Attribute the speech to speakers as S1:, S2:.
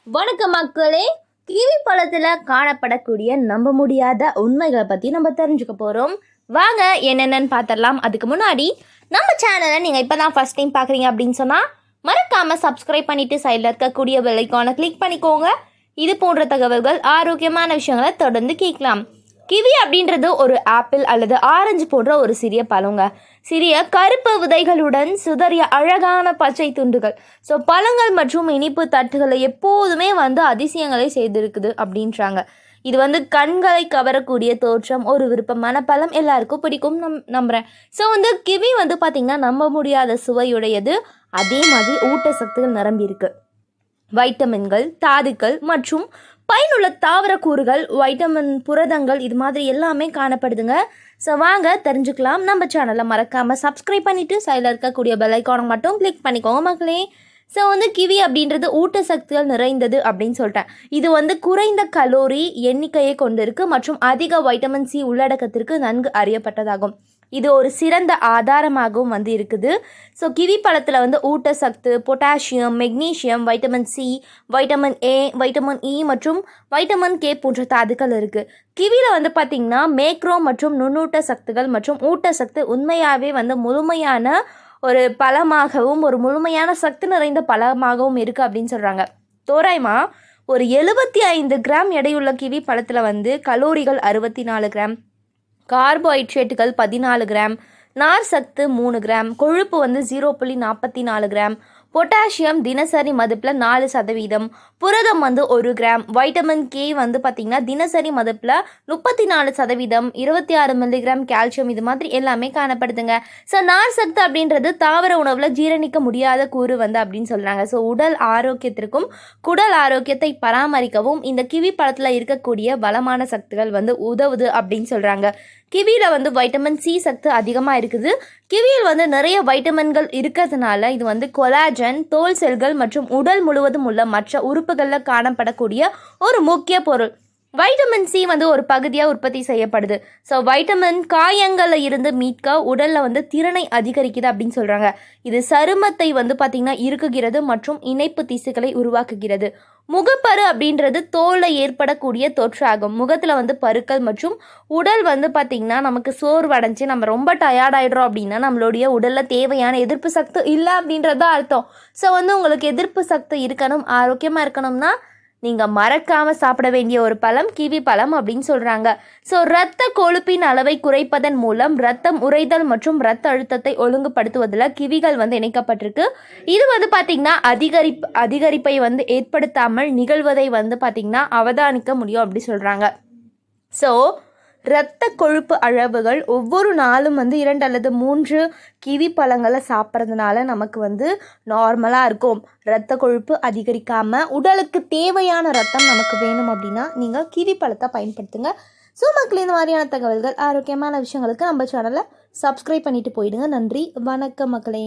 S1: வணக்கம் மக்களே. கிவி பழத்தில் காணப்படக்கூடிய நம்ப முடியாத உண்மைகளை பற்றி நம்ம தெரிஞ்சுக்க போகிறோம். வாங்க என்னென்னு பார்த்துடலாம். அதுக்கு முன்னாடி நம்ம சேனலை நீங்கள் இப்போ தான் ஃபஸ்ட் டைம் பார்க்குறீங்க அப்படின்னு சொன்னால் மறக்காமல் சப்ஸ்கிரைப் பண்ணிவிட்டு சைடில் இருக்கக்கூடிய பெல் ஐகானை கிளிக் பண்ணிக்கோங்க. இது போன்ற தகவல்கள் ஆரோக்கியமான விஷயங்களை தொடர்ந்து கேட்கலாம். கிவி அப்படின்றது ஒரு ஆப்பிள் அல்லது ஆரஞ்சு போன்ற ஒரு சிறிய பழங்க. சிறிய கருப்பு விதைகளுடன் சுதறிய அழகான பச்சை துண்டுகள். ஸோ பழங்கள் மற்றும் இனிப்பு தட்டுகளை எப்போதுமே அதிசயங்களை செய்திருக்குது அப்படின்றாங்க. இது கண்களை கவரக்கூடிய தோற்றம், ஒரு விருப்பமான பழம், எல்லாருக்கும் பிடிக்கும் நம்புகிறேன். ஸோ கிவி பார்த்திங்கன்னா நம்ப முடியாத சுவையுடையது. அதே மாதிரி ஊட்டச்சத்துகள் நிரம்பி இருக்கு. வைட்டமின்கள், தாதுக்கள் மற்றும் பயனுள்ள தாவர கூறுகள், வைட்டமின், புரதங்கள், இது மாதிரி எல்லாமே காணப்படுதுங்க. ஸோ வாங்க தெரிஞ்சுக்கலாம். நம்ம சேனலை மறக்காமல் சப்ஸ்கிரைப் பண்ணிவிட்டு சைடில் இருக்கக்கூடிய பெல் ஐக்கானை மட்டும் கிளிக் பண்ணிக்கோங்க மக்களே. ஸோ கிவி அப்படின்றது ஊட்டச்சத்துகள் நிறைந்தது அப்படின்னு சொல்லிட்டேன். இது குறைந்த கலோரி எண்ணிக்கையை கொண்டிருக்கு மற்றும் அதிக வைட்டமின் சி உள்ளடக்கத்திற்கு நன்கு அறியப்பட்டதாகும். இது ஒரு சிறந்த ஆதாரமாகவும் இருக்குது. ஸோ கிவி பழத்தில் ஊட்டச்சத்து, potassium, magnesium, vitamin C, vitamin A, vitamin E மற்றும் வைட்டமின் கே போன்ற தாதுக்கள் இருக்குது. கிவியில் பார்த்திங்கன்னா மேக்ரோ மற்றும் நுண்ணூட்ட சத்துகள் மற்றும் ஊட்டச்சத்து உண்மையாகவே முழுமையான ஒரு பழமாகவும் ஒரு முழுமையான சக்தி நிறைந்த பழமாகவும் இருக்குது அப்படின்னு சொல்கிறாங்க. தோராயமாக ஒரு 75 கிராம் எடையுள்ள கிவி பழத்தில் கலோரிகள் 64 கிராம், கார்போஹைட்ரேட்டுகள் 14 கிராம், நார் சத்து 3 கிராம், கொழுப்பு 0.44 கிராம், பொட்டாசியம் தினசரி மதிப்பில் 4%, புரதம் 1 கிராம், வைட்டமின் கே பார்த்திங்கன்னா தினசரி மதிப்பில் 34%, 26 மில்லிகிராம் கால்சியம், இது மாதிரி எல்லாமே காணப்படுதுங்க. ஸோ நார் சத்து அப்படின்றது தாவர உணவில் ஜீரணிக்க முடியாத கூறு அப்படின்னு சொல்கிறாங்க. ஸோ உடல் ஆரோக்கியத்திற்கும் குடல் ஆரோக்கியத்தை பராமரிக்கவும் இந்த கிவி பழத்தில் இருக்கக்கூடிய பலமான சத்துக்கள் உதவுது அப்படின்னு சொல்கிறாங்க. கிவியில் வைட்டமின் சி சத்து அதிகமாக இருக்குது. கிவியில் நிறைய வைட்டமின்கள் இருக்கிறதுனால இது கொலாஜன், தோல் செல்கள் மற்றும் உடல் முழுவதும் உள்ள மற்ற உறுப்புகளில் காணப்படக்கூடிய ஒரு முக்கிய பொருள். வைட்டமின் சி ஒரு பகுதியாக உற்பத்தி செய்யப்படுது. ஸோ வைட்டமின் காயங்களில் இருந்து மீட்க உடலில் திறனை அதிகரிக்குது அப்படின்னு சொல்கிறாங்க. இது சருமத்தை பார்த்திங்கன்னா இறுக்குகிறது மற்றும் இணைப்பு திசுக்களை உருவாக்குகிறது. முகப்பரு அப்படின்றது தோலில் ஏற்படக்கூடிய தொற்றாகும். முகத்தில் பருக்கள் மற்றும் உடல் பார்த்திங்கன்னா நமக்கு சோர்வடைஞ்சு நம்ம ரொம்ப டயர்டாயிடுறோம் அப்படின்னா நம்மளுடைய உடலில் தேவையான எதிர்ப்பு சக்தி இல்லை அப்படின்றத அர்த்தம். ஸோ உங்களுக்கு எதிர்ப்பு சக்தி இருக்கணும், ஆரோக்கியமாக இருக்கணும்னா நீங்கள் மறக்காமல் சாப்பிட வேண்டிய ஒரு பழம் கிவி பழம் அப்படின்னு சொல்கிறாங்க. ஸோ இரத்த கொழுப்பின் அளவை குறைப்பதன் மூலம் இரத்தம் உறைதல் மற்றும் இரத்த அழுத்தத்தை ஒழுங்குபடுத்துவதில் கிவிகள் இணைக்கப்பட்டிருக்கு. இது பார்த்திங்கன்னா அதிகரிப்பை ஏற்படுத்தாமல் நிகழ்வதை பார்த்திங்கன்னா அவதானிக்க முடியும் அப்படி சொல்கிறாங்க. ஸோ இரத்த கொழுப்பு அளவுகள் ஒவ்வொரு நாளும் 2 அல்லது 3 கிவி பழங்களை சாப்பிட்றதுனால நமக்கு நார்மலாக இருக்கும். இரத்த கொழுப்பு அதிகரிக்காமல் உடலுக்கு தேவையான ரத்தம் நமக்கு வேணும் அப்படின்னா நீங்கள் கிவி பழத்தை பயன்படுத்துங்க. ஸோ மக்கள் இந்த மாதிரியான தகவல்கள், ஆரோக்கியமான விஷயங்களுக்கு நம்ம சேனலை சப்ஸ்கிரைப் பண்ணிவிட்டு போயிடுங்க. நன்றி, வணக்கம் மக்களே.